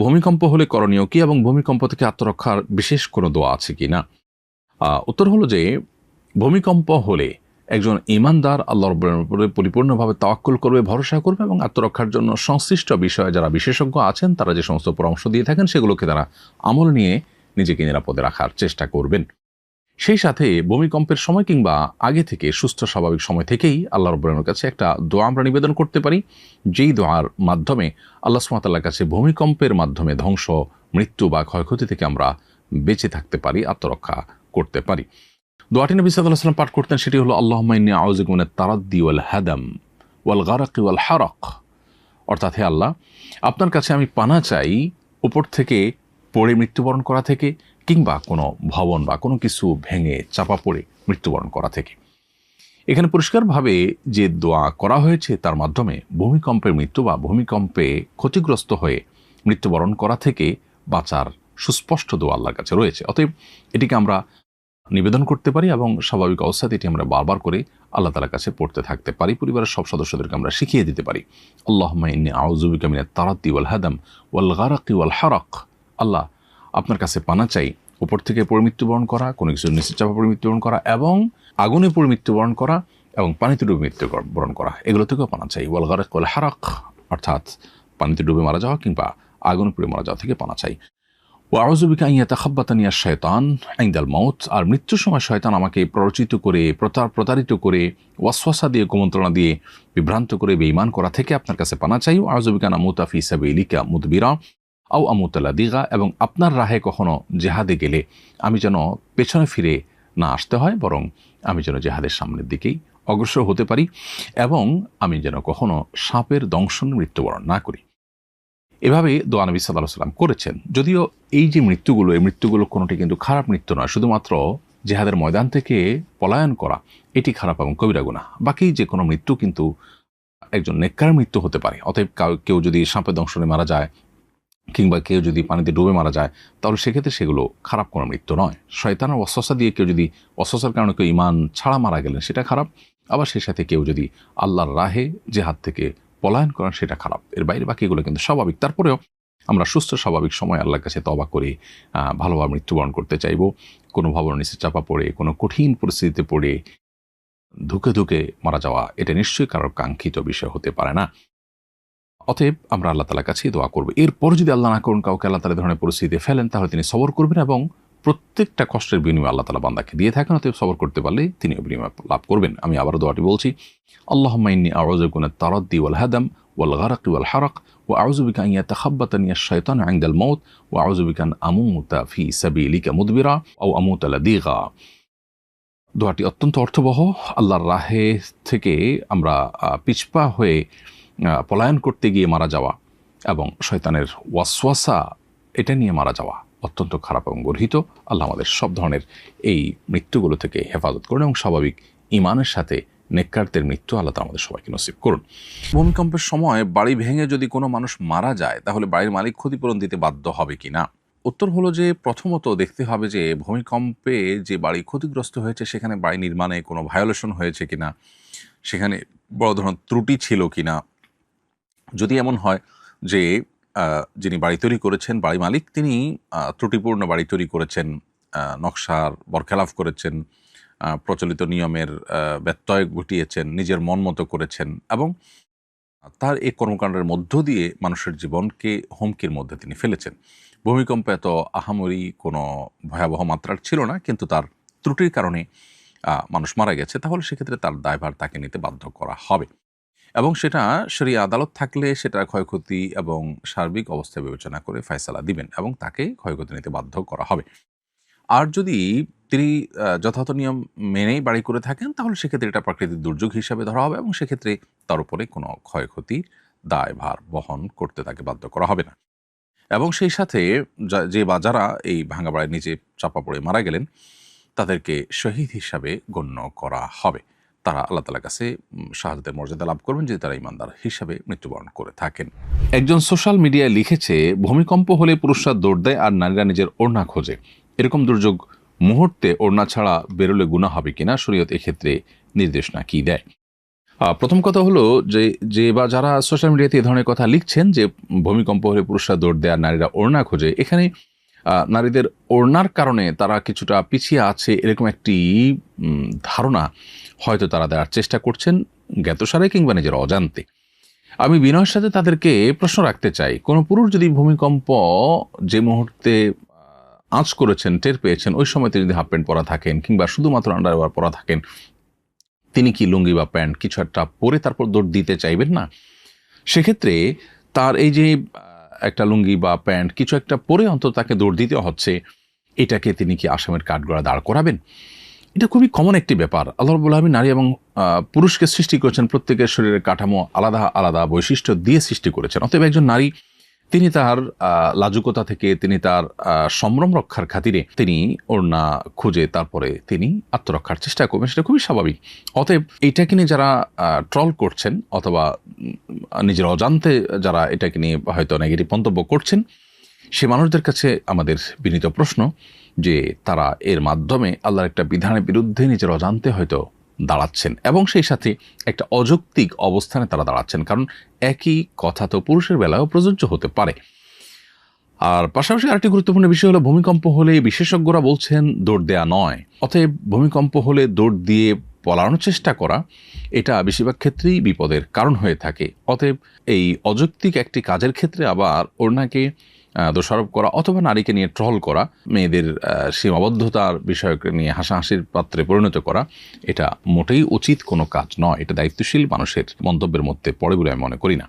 ভূমিকম্প হলে করণীয় কি এবং ভূমিকম্প থেকে আত্মরক্ষার বিশেষ কোনো দোয়া আছে কি না? উত্তর হলো যে ভূমিকম্প হলে একজন ঈমানদার আল্লাহর উপরে পরিপূর্ণভাবে তাওয়াক্কুল করবে, ভরসা করবে এবং আত্মরক্ষার জন্য সংশ্লিষ্ট বিষয়ে যারা বিশেষজ্ঞ আছেন তারা যে সমস্ত পরামর্শ দিয়ে থাকেন সেগুলোকে তারা আমল নিয়ে নিজেকে নিরাপদে রাখার চেষ্টা করবেন। সেই সাথে ভূমিকম্পের সময় কিংবা আগে থেকে সুস্থ স্বাভাবিক সময় থেকেই আল্লাহ রাব্বুল আলামিনের কাছে একটা দোয়া আমরা নিবেদন করতে পারি, যেই দোয়ার মাধ্যমে আল্লাহ সুবহানাহু ওয়া তাআলার কাছে ভূমিকম্পের মাধ্যমে ধ্বংস, মৃত্যু বা ক্ষয়ক্ষতি থেকে আমরা বেঁচে থাকতে পারি, আত্মরক্ষা করতে পারি। দোয়াটি নবী সাল্লাল্লাহু আলাইহি ওয়াসাল্লাম পাঠ করতেন, সেটি হলো আল্লাহুম্মা ইন্নী আউযু বিকা মিনাত তারাদ্দি ওয়াল হাদাম ওয়াল গারাকি ওয়াল হারাক। অর্থাৎ, হে আল্লাহ, আপনার কাছে আমি পানা চাই উপর থেকে পড়ে মৃত্যুবরণ করা থেকে, কিংবা কোনো ভবন বা কোনো কিছু ভেঙে চাপা পড়ে মৃত্যুবরণ করা থেকে। এখানে পরিষ্কারভাবে যে দোয়া করা হয়েছে তার মাধ্যমে ভূমিকম্পের মৃত্যু বা ভূমিকম্পে ক্ষতিগ্রস্ত হয়ে মৃত্যুবরণ করা থেকে বাঁচার সুস্পষ্ট দোয়া আল্লাহর কাছে রয়েছে। অতএব এটিকে আমরা নিবেদন করতে পারি এবং স্বাভাবিক অবস্থাতে এটি আমরা বারবার করে আল্লাহ তাআলার কাছে পড়তে থাকতে পারি। পরিবারের সব সদস্যদেরকে আমরা শিখিয়ে দিতে পারি, আল্লাহুম্মা ইন্নী আউযু বিকা মিনাত তারাদ্দি ওয়াল হাদাম ওয়াল গারাকি ওয়াল হারাক। আল্লাহ, আপনার কাছে পানা চাই উপর থেকে পড়ে মৃত্যুবরণ করা, কোনো কিছু নিচে চাপা পড়ে মৃত্যুবরণ করা, এবং আগুনে পড়ে মৃত্যুবরণ করা, এবং পানিতে ডুবে মৃত্যুবরণ করা, এগুলো থেকেও পানা চাই। ওয়াল গারাক ওয়াল হারাক অর্থাৎ পানিতে ডুবে মারা যাওয়া কিংবা আগুনে পড়ে মারা যাওয়া থেকে পানা চাই। ওয়া আউযু বিকা আন ইয়াতাখাব্বাতানি আশ-শায়তান ইনদাল মাউত। আর মৃত্যুর সময় শয়তান আমাকে প্ররোচিত করে, প্রতারিত করে, ওয়াসওয়াসা দিয়ে, কুমন্ত্রণা দিয়ে বিভ্রান্ত করে বেঈমান করা থেকে আপনার কাছে পানা চাই। ওয়া আউযু বিকা আন আমুতা ফি সাবিলিকা মুদবিরা আও আমুতা লাদিগা। এবং আপনার রাহে কখনো জেহাদে গেলে আমি যেন পেছনে ফিরে না আসতে হয়, বরং আমি যেন জেহাদের সামনের দিকেই অগ্রসর হতে পারি, এবং আমি যেন কখনো সাপের দংশন মৃত্যুবরণ না করি। এভাবে দোয়া নবী সাল্লাল্লাহু আলাইহি ওয়াসাল্লাম করেছেন। যদিও এই যে মৃত্যুগুলো, এই মৃত্যুগুলো কোনোটি কিন্তু খারাপ মৃত্যু নয়, শুধুমাত্র জেহাদের ময়দান থেকে পলায়ন করা এটি খারাপ এবং কবিরা গুনাহ। বাকি যে কোনো মৃত্যু কিন্তু একজন নেককার মৃত্যু হতে পারে। অতএব কেউ যদি সাপের দংশনে মারা যায় কিংবা কেউ যদি পানিতে ডুবে মারা যায়, তাহলে সেক্ষেত্রে সেগুলো খারাপ কোনো মৃত্যু নয়। শয়তানের ওয়াসওয়াসা দিয়ে কেউ যদি, ওয়াসওয়াসার কারণে কেউ ঈমান ছাড়া মারা গেলেন, সেটা খারাপ। আবার সেই সাথে কেউ যদি আল্লাহর রাহে জেহাদ থেকে পলায়ন করেন, সেটা খারাপ। এর বাইরে বাকিগুলো কিন্তু স্বাভাবিক। তারপরেও আমরা সুস্থ স্বাভাবিক সময় আল্লাহর কাছে তওবা করে ভালোভাবে মৃত্যুবরণ করতে চাইব। কোনো ভবনের নিচে চাপা পড়ে, কোনো কঠিন পরিস্থিতিতে পড়ে ধুকে ধুকে মারা যাওয়া, এটা নিশ্চয়ই কারোর কাঙ্ক্ষিত বিষয় হতে পারে না। অতএব আমরা আল্লাহ তাআলার কাছেই দোয়া করব। এরপর যদি আল্লাহ না করুন কাউকে আল্লাহ তাআলা ধরনের পরিস্থিতিতে ফেলেন, তাহলে তিনি সবর করবেন, এবং প্রত্যেকটা কষ্টের বিনিময় আল্লাহ তাআলা বান্দাকে দিয়ে থাকেন। অতএব সবর করতে পারলে তিনি বিনিময় লাভ করবেন। আমি আবারও দোয়াটি বলছি, আল্লাহুম্মা ইন্নী আউযু বিকা মিনাত তারাদ্দি ওয়াল হাদাম ওয়াল গারাকি ওয়াল হারাক ওয়া আউযু বিকা আন ইয়াতাখাব্বাতানি আশ-শায়তানু ইনদাল মাউত ওয়া আউযু বিকা আন আমুতা ফি সাবিলিকা মুদবিরা আও আমুতা লাদিগা। দোয়াটি অত্যন্ত অর্থবহ। আল্লাহর রাহে থেকে আমরা পিছপা হয়ে পলায়ন করতে গিয়ে মারা যাওয়া এবং শয়তানের ওয়াসওয়াসা এটা নিয়ে মারা যাওয়া অত্যন্ত খারাপ এবং গর্হিত। আল্লাহ আমাদের সব ধরনের এই মৃত্যুগুলো থেকে হেফাজত করুন এবং স্বাভাবিক ঈমানের সাথে নেককারদের মৃত্যু আল্লাহ তাআলা আমাদের সবাইকে নসিব করুন। ভূমিকম্পের সময় বাড়ি ভেঙে যদি কোনো মানুষ মারা যায়, তাহলে বাড়ির মালিক ক্ষতিপূরণ দিতে বাধ্য হবে কিনা? উত্তর হলো যে প্রথমত দেখতে হবে যে ভূমিকম্পে যে বাড়ি ক্ষতিগ্রস্ত হয়েছে সেখানে বাড়ি নির্মাণে কোনো ভায়োলেশন হয়েছে কিনা, সেখানে বড় ধরনের ত্রুটি ছিল কিনা। যদি এমন হয় যে যিনি বাড়ি তৈরি করেছেন, বাড়ি মালিক, তিনি ত্রুটিপূর্ণ বাড়ি তৈরি করেছেন, নকশার বরখেলাফ করেছেন, প্রচলিত নিয়মের ব্যত্যয় ঘটিয়েছেন, নিজের মন মতো করেছেন, এবং তার এই কর্মকাণ্ডের মধ্য দিয়ে মানুষের জীবনকে হুমকির মধ্যে তিনি ফেলেছেন। ভূমিকম্প এত আহামরি কোনো ভয়াবহ মাত্রার ছিল না, কিন্তু তার ত্রুটির কারণে মানুষ মারা গেছে, তাহলে সেক্ষেত্রে তার দায়ভার তাকে নিতে বাধ্য করা হবে, এবং সেটা শরিয়া আদালত থাকলে সেটা ক্ষয়ক্ষতি এবং সার্বিক অবস্থা বিবেচনা করে ফয়সালা দিবেন এবং তাকে ক্ষয়ক্ষতি নিতে বাধ্য করা হবে। আর যদি তিনি যথাযথ নিয়ম মেনেই বাড়ি করে থাকেন, তাহলে সেক্ষেত্রে এটা প্রাকৃতিক দুর্যোগ হিসাবে ধরা হবে এবং সেক্ষেত্রে তার উপরে কোনো ক্ষয়ক্ষতির দায়ভার বহন করতে তাকে বাধ্য করা হবে না। এবং সেই সাথে যে বা যারা এই ভাঙা বাড়ির নিচে চাপা পড়ে মারা গেলেন, তাদেরকে শহীদ হিসাবে গণ্য করা হবে। তারা আল্লাহ তাআলার কাছে শাহাদাতের মর্যাদা লাভ করবেন যদি তারা ঈমানদার হিসাবে মৃত্যুবরণ করে থাকেন। একজন সোশ্যাল মিডিয়ায় লিখেছে, ভূমিকম্প হলে পুরুষরা দৌড় দেয় আর নারীরা নিজের ওড়না খোঁজে। এরকম দুর্যোগ মুহূর্তে ওড়না ছাড়া বেরোলে গুনাহ হবে কিনা, শরীয়ত এক্ষেত্রে নির্দেশনা কি দেয়? প্রথম কথা হলো যে বা যারা সোশ্যাল মিডিয়াতে এই ধরনের কথা লিখছেন যে ভূমিকম্প হলে পুরুষরা দৌড় দেয় আর নারীরা ওড়না খোঁজে, এখানে নারীদের ওড়নার কারণে তারা কিছুটা পিছিয়ে আছে এরকম একটি ধারণা হয়তো তারা দেওয়ার চেষ্টা করছেন, জ্ঞাতসারে কিংবা নিজের অজান্তে। আমি বিনয়ের সাথে তাদেরকে প্রশ্ন রাখতে চাই, কোনো পুরুষ যদি ভূমিকম্প যে মুহূর্তে আঁচ করেছেন, টের পেয়েছেন, ওই সময় তিনি যদি হাফ প্যান্ট পরা থাকেন কিংবা শুধুমাত্র আন্ডারওয়্যার পরা থাকেন, তিনি কি লুঙ্গি বা প্যান্ট কিছু একটা পরে তারপর দৌড় দিতে চাইবেন না? সেক্ষেত্রে তার এই যে একটা লুঙ্গি বা প্যান্ট কিছু একটা পরে অন্তত তাকে দৌড় দিতে হচ্ছে, এটাকে তিনি কি আসামের কাঠগড়া দাঁড় করাবেন? এটা খুবই কমন একটি ব্যাপার। আল্লাহ রাব্বুল আলামিন নারী এবং পুরুষকে সৃষ্টি করেছেন, প্রত্যেকের শরীরের কাঠামো আলাদা আলাদা বৈশিষ্ট্য দিয়ে সৃষ্টি করেছেন। অতএব একজন নারী তিনি তার লাজুকতা থেকে, তিনি তার সম্ভ্রম রক্ষার খাতিরে তিনি ওড়না খুঁজে তারপরে তিনি আত্মরক্ষার চেষ্টা করবেন, সেটা খুবই স্বাভাবিক। অতএব এইটাকে নিয়ে যারা ট্রল করছেন অথবা নিজের অজান্তে যারা এটাকে নিয়ে হয়তো নেগেটিভ মন্তব্য করছেন, সে মানুষদের কাছে আমাদের বিনীত প্রশ্ন যে তারা এর মাধ্যমে আল্লাহর একটা বিধানের বিরুদ্ধে নিজের অজান্তে হয়তো দাঁড়াচ্ছেন এবং সেই সাথে একটা অযৌক্তিক অবস্থানে তারা দাঁড়াচ্ছেন, কারণ একই কথা তো পুরুষের বেলায়ও প্রযোজ্য হতে পারে। আর পাশাপাশি আরেকটি গুরুত্বপূর্ণ বিষয় হলো, ভূমিকম্প হলে বিশেষজ্ঞরা বলছেন দৌড় দেয়া নয়। অতএব ভূমিকম্প হলে দৌড় দিয়ে পলানোর চেষ্টা করা, এটা বেশিরভাগ ক্ষেত্রেই বিপদের কারণ হয়ে থাকে। অতএব এই অযৌক্তিক একটি কাজের ক্ষেত্রে আবার ওড়নাকে দোষারোপ করা অথবা নারীকে নিয়ে ট্রল করা, মেয়েদের সীমাবদ্ধতার বিষয়কে নিয়ে হাসাহাসির পাত্রে পরিণত করা, এটা মোটেই উচিত কোনো কাজ নয়। এটা দায়িত্বশীল মানুষের মন্তব্যের মধ্যে পড়ে বলে আমি মনে করি না।